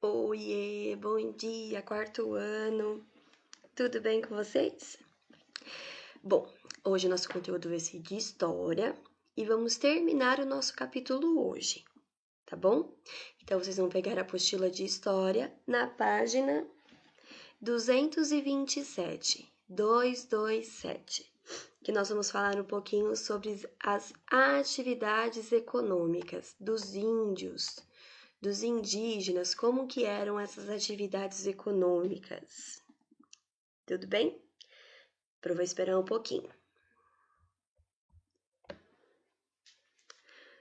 Oiê, bom dia, quarto ano. Tudo bem com vocês? Bom, hoje nosso conteúdo vai ser de história e vamos terminar o nosso capítulo hoje, tá bom? Então vocês vão pegar a apostila de história na página 227, que nós vamos falar um pouquinho sobre as atividades econômicas dos índios, dos indígenas, como que eram essas atividades econômicas. Tudo bem? Eu vou esperar um pouquinho.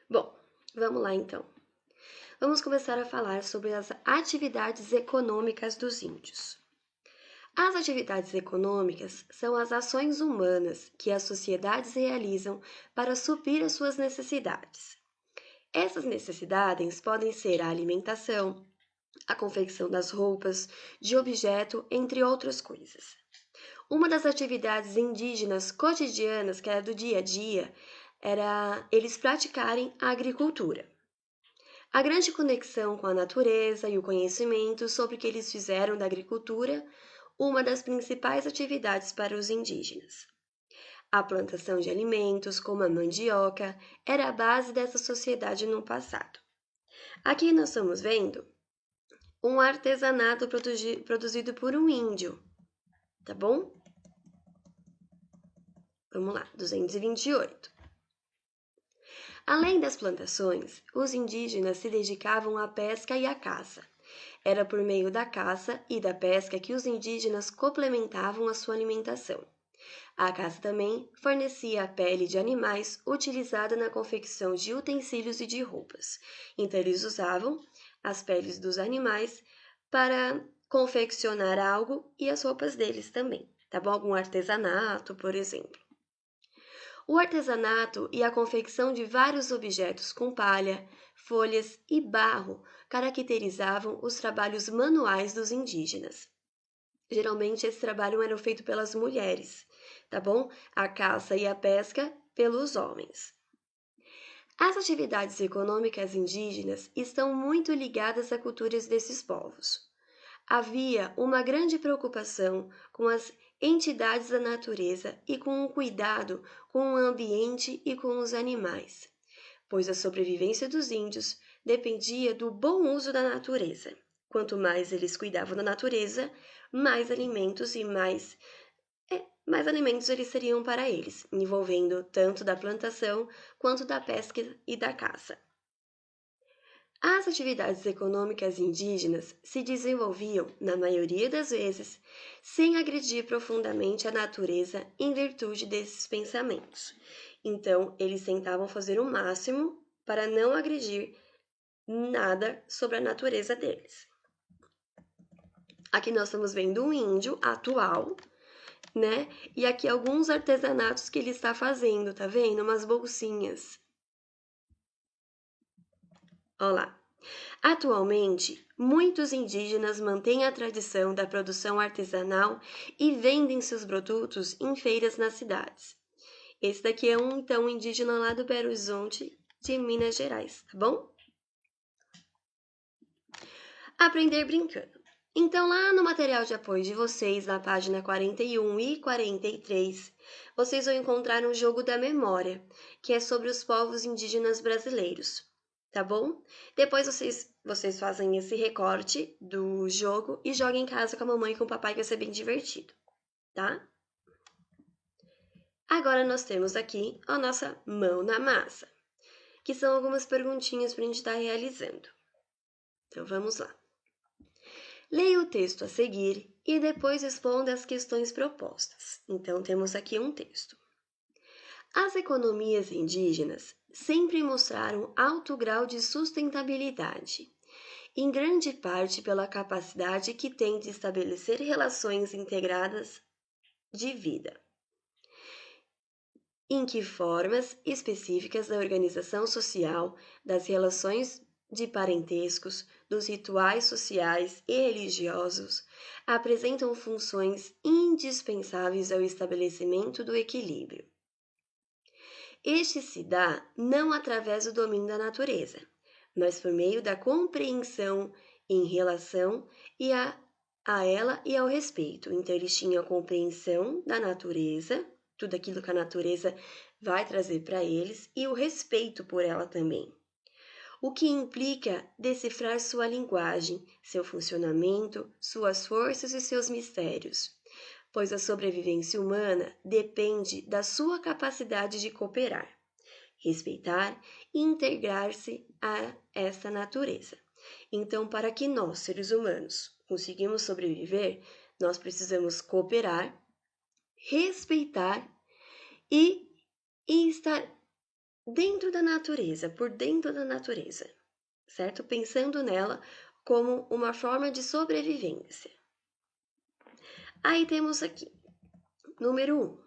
Bom, vamos lá então. Vamos começar a falar sobre as atividades econômicas dos índios. As atividades econômicas são as ações humanas que as sociedades realizam para suprir as suas necessidades. Essas necessidades podem ser a alimentação, a confecção das roupas, de objeto, entre outras coisas. Uma das atividades indígenas cotidianas, que era do dia a dia, era eles praticarem a agricultura. A grande conexão com a natureza e o conhecimento sobre o que eles fizeram da agricultura, uma das principais atividades para os indígenas. A plantação de alimentos, como a mandioca, era a base dessa sociedade no passado. Aqui nós estamos vendo um artesanato produzido por um índio, tá bom? Vamos lá, 228. Além das plantações, os indígenas se dedicavam à pesca e à caça. Era por meio da caça e da pesca que os indígenas complementavam a sua alimentação. A caça também fornecia a pele de animais utilizada na confecção de utensílios e de roupas. Então, eles usavam as peles dos animais para confeccionar algo e as roupas deles também, tá bom? Algum artesanato, por exemplo. O artesanato e a confecção de vários objetos com palha, folhas e barro caracterizavam os trabalhos manuais dos indígenas. Geralmente, esse trabalho era feito pelas mulheres, tá bom? A caça e a pesca pelos homens. As atividades econômicas indígenas estão muito ligadas a culturas desses povos. Havia uma grande preocupação com as entidades da natureza e com o cuidado com o ambiente e com os animais, pois a sobrevivência dos índios dependia do bom uso da natureza. Quanto mais eles cuidavam da natureza, mais alimentos e mais alimentos eles teriam para eles, envolvendo tanto da plantação quanto da pesca e da caça. As atividades econômicas indígenas se desenvolviam, na maioria das vezes, sem agredir profundamente a natureza em virtude desses pensamentos. Então, eles tentavam fazer o máximo para não agredir nada sobre a natureza deles. Aqui nós estamos vendo um índio atual, né? E aqui alguns artesanatos que ele está fazendo, tá vendo? Umas bolsinhas. Olha lá. Atualmente, muitos indígenas mantêm a tradição da produção artesanal e vendem seus produtos em feiras nas cidades. Esse daqui é um indígena lá do Belo Horizonte, de Minas Gerais, tá bom? Aprender brincando. Então, lá no material de apoio de vocês, na página 41 e 43, vocês vão encontrar um jogo da memória, que é sobre os povos indígenas brasileiros, tá bom? Depois vocês fazem esse recorte do jogo e jogam em casa com a mamãe e com o papai, que vai ser bem divertido, tá? Agora nós temos aqui a nossa mão na massa, que são algumas perguntinhas para a gente estar realizando. Então, vamos lá. Leia o texto a seguir e depois responda as questões propostas. Então, temos aqui um texto. As economias indígenas sempre mostraram alto grau de sustentabilidade, em grande parte pela capacidade que têm de estabelecer relações integradas de vida. Em que formas específicas da organização social, das relações de parentescos, dos rituais sociais e religiosos, apresentam funções indispensáveis ao estabelecimento do equilíbrio. Este se dá não através do domínio da natureza, mas por meio da compreensão em relação a ela e ao respeito. Então, eles tinham a compreensão da natureza, tudo aquilo que a natureza vai trazer para eles, e o respeito por ela também. O que implica decifrar sua linguagem, seu funcionamento, suas forças e seus mistérios, pois a sobrevivência humana depende da sua capacidade de cooperar, respeitar e integrar-se a essa natureza. Então, para que nós, seres humanos, conseguimos sobreviver, nós precisamos cooperar, respeitar e estar dentro da natureza, por dentro da natureza, certo? Pensando nela como uma forma de sobrevivência. Aí temos aqui, número 1.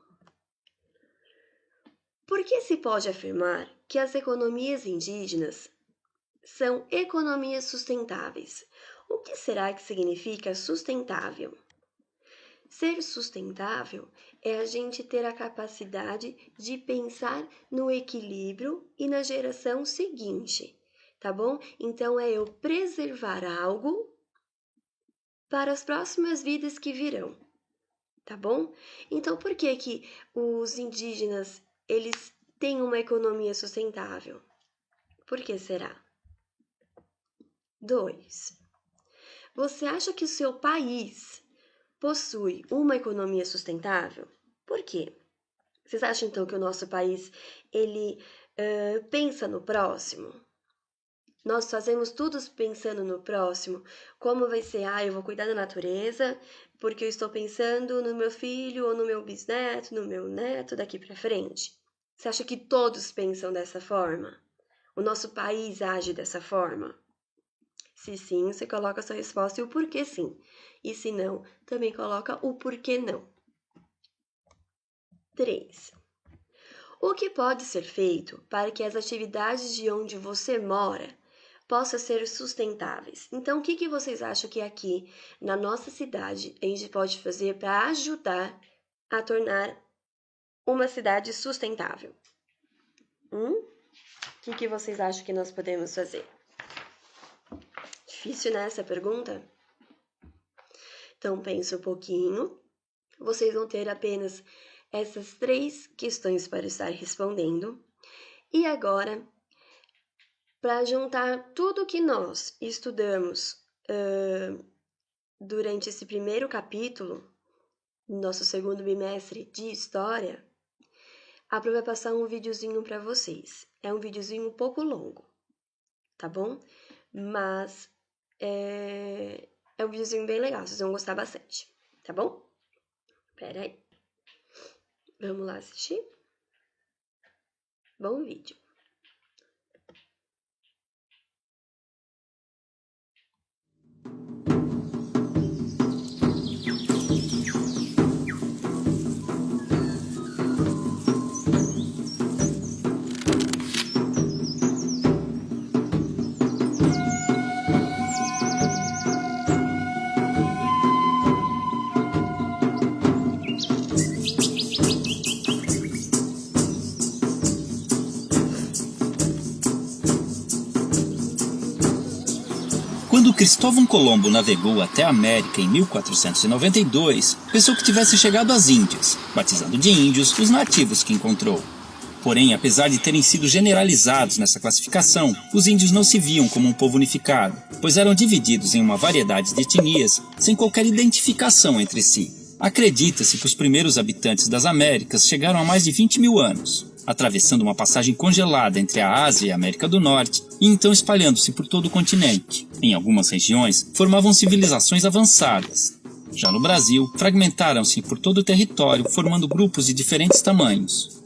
Por que se pode afirmar que as economias indígenas são economias sustentáveis? O que será que significa sustentável? Ser sustentável é a gente ter a capacidade de pensar no equilíbrio e na geração seguinte, tá bom? Então, é eu preservar algo para as próximas vidas que virão, tá bom? Então, por que que os indígenas, eles têm uma economia sustentável? Por que será? 2. Você acha que o seu país possui uma economia sustentável? Por quê? Vocês acham, então, que o nosso país, ele pensa no próximo? Nós fazemos tudo pensando no próximo. Como vai ser? Eu vou cuidar da natureza, porque eu estou pensando no meu filho, ou no meu bisneto, no meu neto, daqui para frente. Você acha que todos pensam dessa forma? O nosso país age dessa forma? Se sim, você coloca a sua resposta e o porquê sim. E se não, também coloca o porquê não. 3. O que pode ser feito para que as atividades de onde você mora possam ser sustentáveis? Então, o que vocês acham que aqui, na nossa cidade, a gente pode fazer para ajudar a tornar uma cidade sustentável? O que vocês acham que nós podemos fazer? Difícil, né, essa pergunta? Então, pensa um pouquinho. Vocês vão ter apenas essas 3 questões para estar respondendo. E agora, para juntar tudo que nós estudamos durante esse primeiro capítulo, nosso segundo bimestre de História, a Pro vai passar um videozinho para vocês. É um videozinho um pouco longo, tá bom? Mas é um videozinho bem legal, vocês vão gostar bastante, tá bom? Pera aí. Vamos lá assistir? Bom vídeo. Quando Cristóvão Colombo navegou até a América em 1492, pensou que tivesse chegado às Índias, batizando de índios os nativos que encontrou. Porém, apesar de terem sido generalizados nessa classificação, os índios não se viam como um povo unificado, pois eram divididos em uma variedade de etnias sem qualquer identificação entre si. Acredita-se que os primeiros habitantes das Américas chegaram há mais de 20 mil anos, atravessando uma passagem congelada entre a Ásia e a América do Norte, e então espalhando-se por todo o continente. Em algumas regiões, formavam civilizações avançadas. Já no Brasil, fragmentaram-se por todo o território, formando grupos de diferentes tamanhos.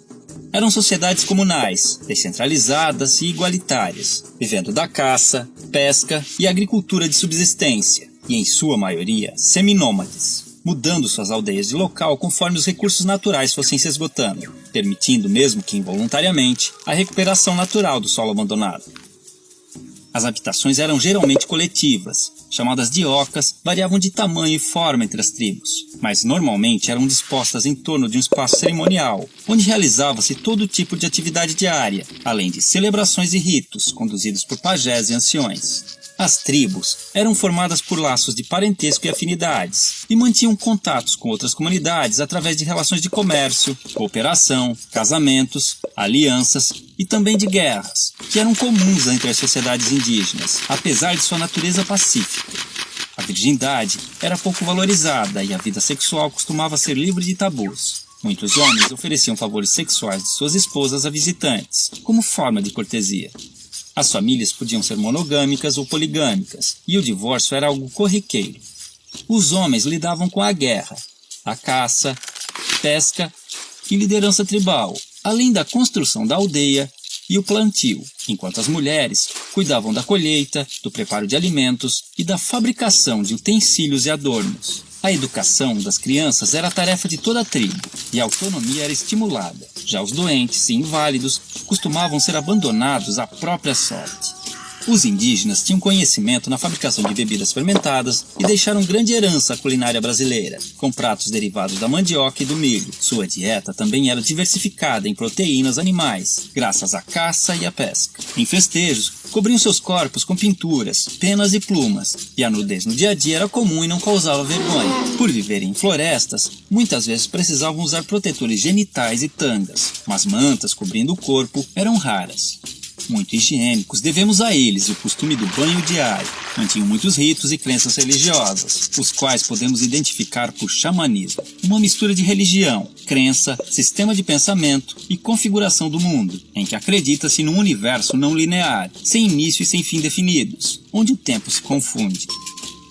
Eram sociedades comunais, descentralizadas e igualitárias, vivendo da caça, pesca e agricultura de subsistência, e em sua maioria, seminômades, mudando suas aldeias de local conforme os recursos naturais fossem se esgotando, permitindo, mesmo que involuntariamente, a recuperação natural do solo abandonado. As habitações eram geralmente coletivas, chamadas de ocas, variavam de tamanho e forma entre as tribos, mas normalmente eram dispostas em torno de um espaço cerimonial, onde realizava-se todo tipo de atividade diária, além de celebrações e ritos, conduzidos por pajés e anciões. As tribos eram formadas por laços de parentesco e afinidades, e mantinham contatos com outras comunidades através de relações de comércio, cooperação, casamentos, alianças e também de guerras, que eram comuns entre as sociedades indígenas, apesar de sua natureza pacífica. A virgindade era pouco valorizada e a vida sexual costumava ser livre de tabus. Muitos homens ofereciam favores sexuais de suas esposas a visitantes, como forma de cortesia. As famílias podiam ser monogâmicas ou poligâmicas, e o divórcio era algo corriqueiro. Os homens lidavam com a guerra, a caça, pesca e liderança tribal, além da construção da aldeia e o plantio, enquanto as mulheres cuidavam da colheita, do preparo de alimentos e da fabricação de utensílios e adornos. A educação das crianças era a tarefa de toda a tribo, e a autonomia era estimulada. Já os doentes e inválidos costumavam ser abandonados à própria sorte. Os indígenas tinham conhecimento na fabricação de bebidas fermentadas e deixaram grande herança à culinária brasileira, com pratos derivados da mandioca e do milho. Sua dieta também era diversificada em proteínas animais, graças à caça e à pesca. Em festejos, cobriam seus corpos com pinturas, penas e plumas, e a nudez no dia a dia era comum e não causava vergonha. Por viverem em florestas, muitas vezes precisavam usar protetores genitais e tangas, mas mantas cobrindo o corpo eram raras. Muito higiênicos, devemos a eles o costume do banho diário. Mantinham muitos ritos e crenças religiosas, os quais podemos identificar por xamanismo, uma mistura de religião, crença, sistema de pensamento e configuração do mundo, em que acredita-se num universo não linear, sem início e sem fim definidos, onde o tempo se confunde.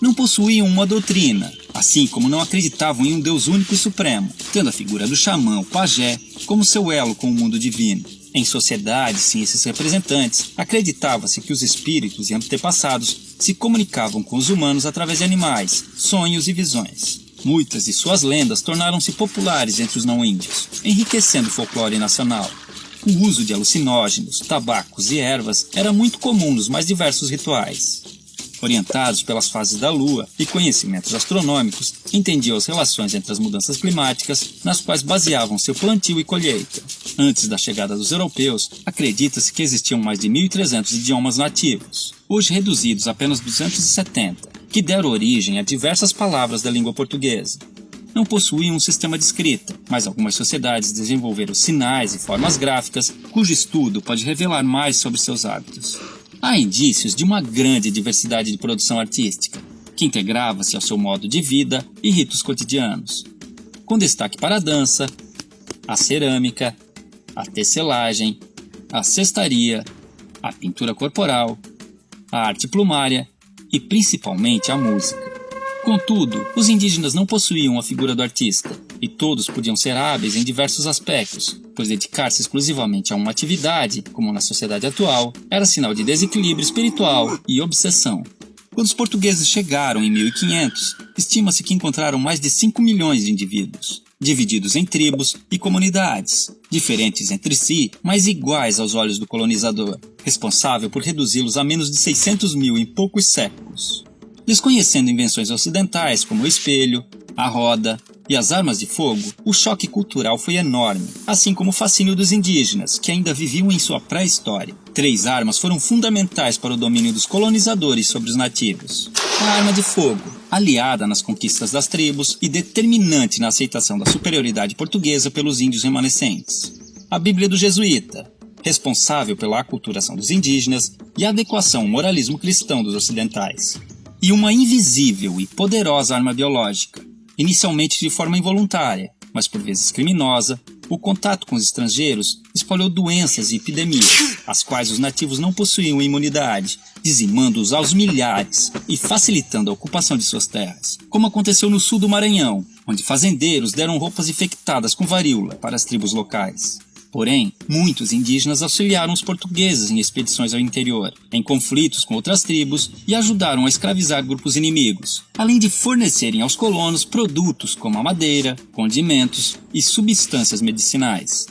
Não possuíam uma doutrina, assim como não acreditavam em um Deus único e supremo, tendo a figura do xamã, o pajé, como seu elo com o mundo divino. Em sociedades sem esses representantes, acreditava-se que os espíritos e antepassados se comunicavam com os humanos através de animais, sonhos e visões. Muitas de suas lendas tornaram-se populares entre os não-índios, enriquecendo o folclore nacional. O uso de alucinógenos, tabacos e ervas era muito comum nos mais diversos rituais. Orientados pelas fases da lua e conhecimentos astronômicos, entendiam as relações entre as mudanças climáticas, nas quais baseavam seu plantio e colheita. Antes da chegada dos europeus, acredita-se que existiam mais de 1.300 idiomas nativos, hoje reduzidos a apenas 270, que deram origem a diversas palavras da língua portuguesa. Não possuíam um sistema de escrita, mas algumas sociedades desenvolveram sinais e formas gráficas, cujo estudo pode revelar mais sobre seus hábitos. Há indícios de uma grande diversidade de produção artística, que integrava-se ao seu modo de vida e ritos cotidianos, com destaque para a dança, a cerâmica, a tecelagem, a cestaria, a pintura corporal, a arte plumária e principalmente a música. Contudo, os indígenas não possuíam a figura do artista, e todos podiam ser hábeis em diversos aspectos, pois dedicar-se exclusivamente a uma atividade, como na sociedade atual, era sinal de desequilíbrio espiritual e obsessão. Quando os portugueses chegaram em 1500, estima-se que encontraram mais de 5 milhões de indivíduos, divididos em tribos e comunidades, diferentes entre si, mas iguais aos olhos do colonizador, responsável por reduzi-los a menos de 600 mil em poucos séculos. Desconhecendo invenções ocidentais como o espelho, a roda e as armas de fogo, o choque cultural foi enorme, assim como o fascínio dos indígenas, que ainda viviam em sua pré-história. 3 armas foram fundamentais para o domínio dos colonizadores sobre os nativos. A arma de fogo, aliada nas conquistas das tribos e determinante na aceitação da superioridade portuguesa pelos índios remanescentes. A Bíblia do Jesuíta, responsável pela aculturação dos indígenas e a adequação ao moralismo cristão dos ocidentais. E uma invisível e poderosa arma biológica, inicialmente de forma involuntária, mas por vezes criminosa, o contato com os estrangeiros espalhou doenças e epidemias, às quais os nativos não possuíam imunidade, dizimando-os aos milhares e facilitando a ocupação de suas terras, como aconteceu no sul do Maranhão, onde fazendeiros deram roupas infectadas com varíola para as tribos locais. Porém, muitos indígenas auxiliaram os portugueses em expedições ao interior, em conflitos com outras tribos e ajudaram a escravizar grupos inimigos, além de fornecerem aos colonos produtos como a madeira, condimentos e substâncias medicinais.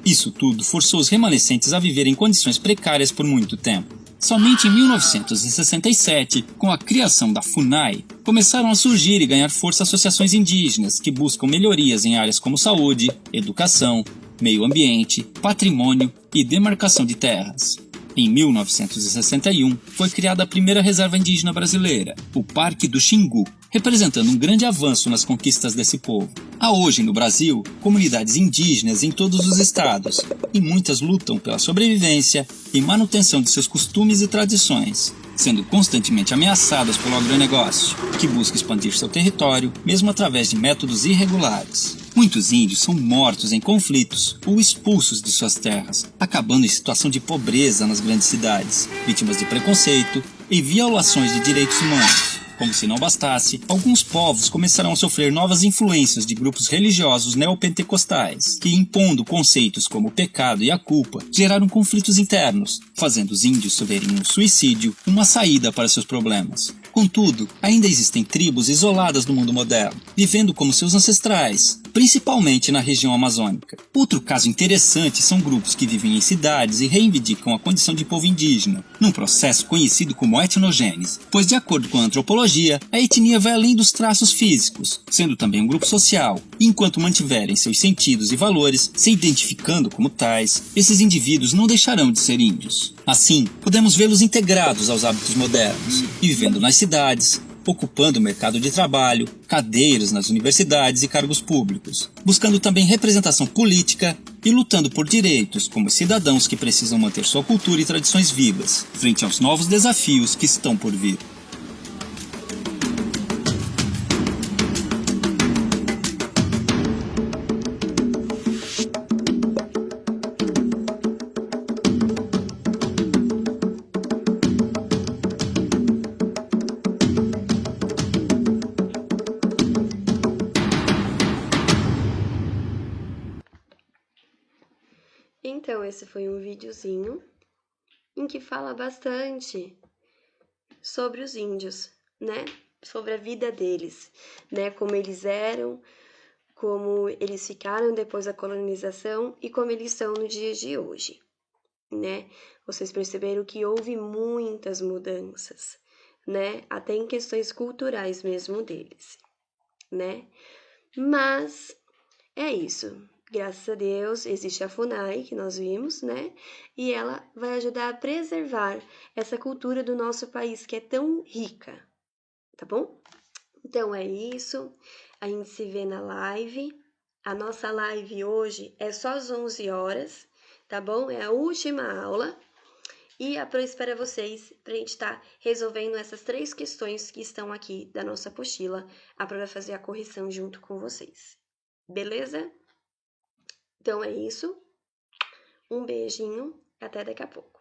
Isso tudo forçou os remanescentes a viver em condições precárias por muito tempo. Somente em 1967, com a criação da FUNAI, começaram a surgir e ganhar força associações indígenas que buscam melhorias em áreas como saúde, educação, meio ambiente, patrimônio e demarcação de terras. Em 1961, foi criada a primeira reserva indígena brasileira, o Parque do Xingu, representando um grande avanço nas conquistas desse povo. Há hoje no Brasil comunidades indígenas em todos os estados, e muitas lutam pela sobrevivência e manutenção de seus costumes e tradições, sendo constantemente ameaçadas pelo agronegócio, que busca expandir seu território, mesmo através de métodos irregulares. Muitos índios são mortos em conflitos ou expulsos de suas terras, acabando em situação de pobreza nas grandes cidades, vítimas de preconceito e violações de direitos humanos. Como se não bastasse, alguns povos começaram a sofrer novas influências de grupos religiosos neopentecostais, que, impondo conceitos como o pecado e a culpa, geraram conflitos internos, fazendo os índios verem no suicídio uma saída para seus problemas. Contudo, ainda existem tribos isoladas no mundo moderno, vivendo como seus ancestrais, principalmente na região amazônica. Outro caso interessante são grupos que vivem em cidades e reivindicam a condição de povo indígena, num processo conhecido como etnogênese, pois, de acordo com a antropologia, a etnia vai além dos traços físicos, sendo também um grupo social, e enquanto mantiverem seus sentidos e valores, se identificando como tais, esses indivíduos não deixarão de ser índios. Assim, podemos vê-los integrados aos hábitos modernos, e vivendo nas cidades, ocupando o mercado de trabalho, cadeiras nas universidades e cargos públicos, buscando também representação política e lutando por direitos como cidadãos que precisam manter sua cultura e tradições vivas, frente aos novos desafios que estão por vir. Então, esse foi um videozinho em que fala bastante sobre os índios, né? Sobre a vida deles, né? Como eles eram, como eles ficaram depois da colonização e como eles são no dia de hoje, né? Vocês perceberam que houve muitas mudanças, né? Até em questões culturais mesmo deles, né? Mas é isso. Graças a Deus existe a FUNAI, que nós vimos, né? E ela vai ajudar a preservar essa cultura do nosso país que é tão rica, tá bom? Então é isso. A gente se vê na live. A nossa live hoje é só às 11 horas, tá bom? É a última aula. E eu espero vocês para a gente estar resolvendo essas 3 questões que estão aqui da nossa apostila, para fazer a correção junto com vocês. Beleza? Então é isso. Um beijinho, até daqui a pouco.